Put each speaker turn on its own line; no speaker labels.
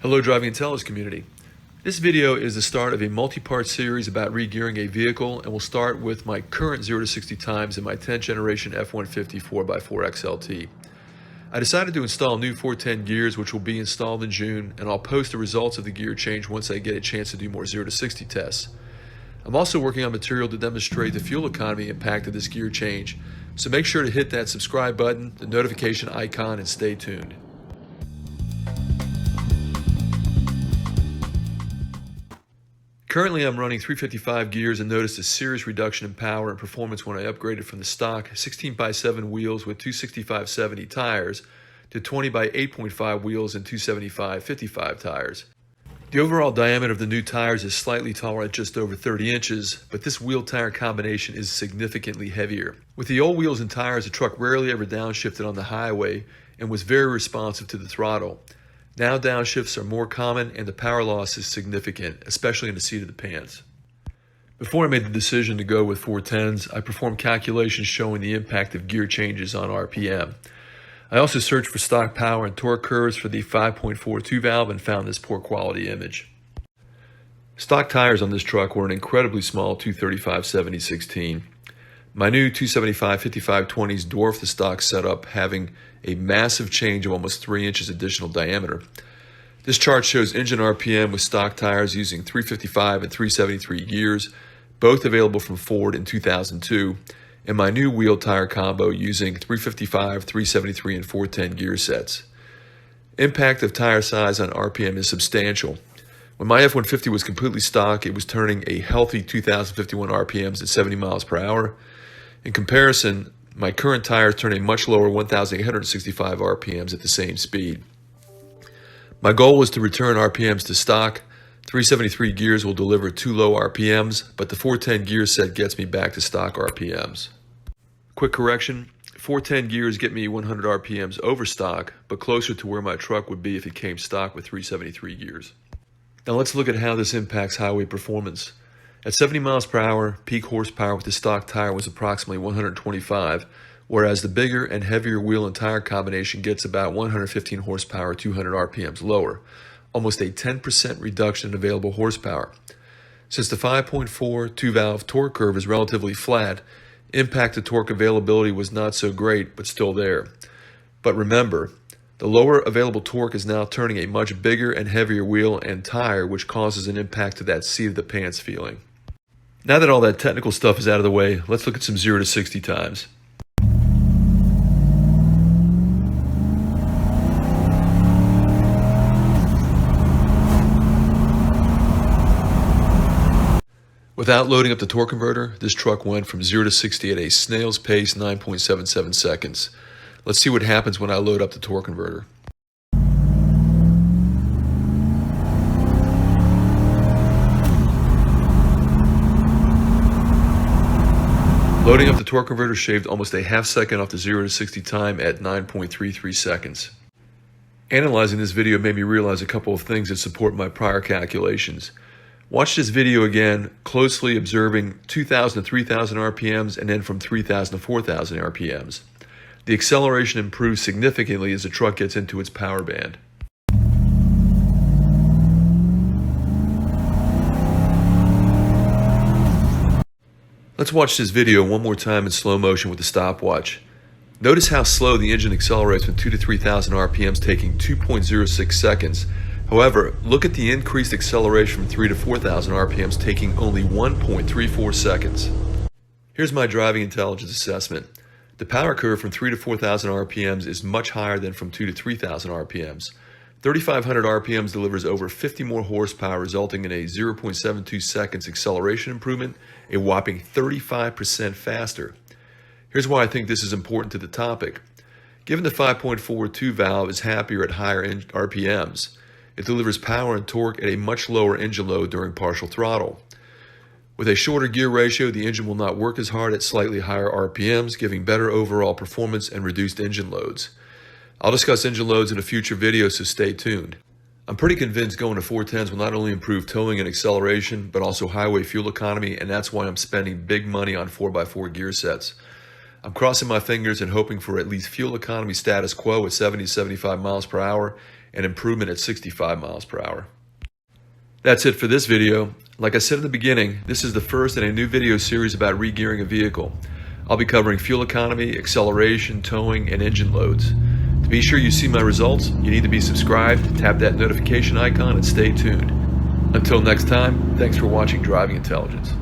Hello Driving Intelligence community. This video is the start of a multi-part series about re-gearing a vehicle, and we'll start with my current 0 to 60 times in my 10th generation F150 4x4 XLT. I decided to install new 410 gears, which will be installed in June, and I'll post the results of the gear change once I get a chance to do more 0 to 60 tests. I'm also working on material to demonstrate the fuel economy impact of this gear change, so make sure to hit that subscribe button, the notification icon, and stay tuned. Currently, I'm running 3.55 gears and noticed a serious reduction in power and performance when I upgraded from the stock 16x7 wheels with 265/70 tires to 20x8.5 wheels and 275/55 tires. The overall diameter of the new tires is slightly taller at just over 30 inches, but this wheel tire combination is significantly heavier. With the old wheels and tires, the truck rarely ever downshifted on the highway and was very responsive to the throttle. Now downshifts are more common and the power loss is significant, especially in the seat of the pants. Before I made the decision to go with 410's, I performed calculations showing the impact of gear changes on RPM. I also searched for stock power and torque curves for the 5.42 valve and found this poor quality image. Stock tires on this truck were an incredibly small 235/70/16. My new 275/55/20's dwarfed the stock setup, having a massive change of almost 3 inches additional diameter. This chart shows engine RPM with stock tires using 355 and 373 gears, both available from Ford in 2002, and my new wheel tire combo using 355, 373, and 410 gear sets. Impact of tire size on RPM is substantial. When my F150 was completely stock, it was turning a healthy 2,051 RPMs at 70 miles per hour. In comparison, my current tires turn a much lower 1,865 RPMs at the same speed. My goal was to return RPMs to stock. 373 gears will deliver too low RPMs, but the 410 gear set gets me back to stock RPMs. Quick correction, 410 gears get me 100 RPMs over stock, but closer to where my truck would be if it came stock with 373 gears. Now let's look at how this impacts highway performance. At 70 miles per hour, peak horsepower with the stock tire was approximately 125, whereas the bigger and heavier wheel and tire combination gets about 115 horsepower, 200 RPMs lower, almost a 10% reduction in available horsepower. Since the 5.4 2-valve torque curve is relatively flat, impact to torque availability was not so great, but still there. But remember, the lower available torque is now turning a much bigger and heavier wheel and tire, which causes an impact to that seat of the pants feeling. Now that all that technical stuff is out of the way, let's look at some 0 to 60 times. Without loading up the torque converter, this truck went from 0 to 60 at a snail's pace, 9.77 seconds. Let's see what happens when I load up the torque converter. Loading up the torque converter shaved almost a half second off the 0 to 60 time at 9.33 seconds. Analyzing this video made me realize a couple of things that support my prior calculations. Watch this video again, closely observing 2,000 to 3,000 RPMs and then from 3,000 to 4,000 RPMs. The acceleration improves significantly as the truck gets into its power band. Let's watch this video one more time in slow motion with the stopwatch. Notice how slow the engine accelerates from 2 to 3,000 RPMs, taking 2.06 seconds. However, look at the increased acceleration from 3 to 4,000 RPMs, taking only 1.34 seconds. Here's my driving intelligence assessment. The power curve from 3 to 4,000 RPMs is much higher than from 2 to 3,000 RPMs. 3,500 RPMs delivers over 50 more horsepower, resulting in a 0.72 seconds acceleration improvement, a whopping 35% faster. Here's why I think this is important to the topic. Given the 5.42 valve is happier at higher RPMs, it delivers power and torque at a much lower engine load during partial throttle. With a shorter gear ratio, the engine will not work as hard at slightly higher RPMs, giving better overall performance and reduced engine loads. I'll discuss engine loads in a future video, so stay tuned. I'm pretty convinced going to 410's will not only improve towing and acceleration, but also highway fuel economy, and that's why I'm spending big money on 4x4 gear sets. I'm crossing my fingers and hoping for at least fuel economy status quo at 70 to 75 miles per hour and improvement at 65 miles per hour. That's it for this video. Like I said at the beginning, this is the first in a new video series about re-gearing a vehicle. I'll be covering fuel economy, acceleration, towing, and engine loads. To be sure you see my results, you need to be subscribed, tap that notification icon, and stay tuned. Until next time, thanks for watching Driving Intelligence.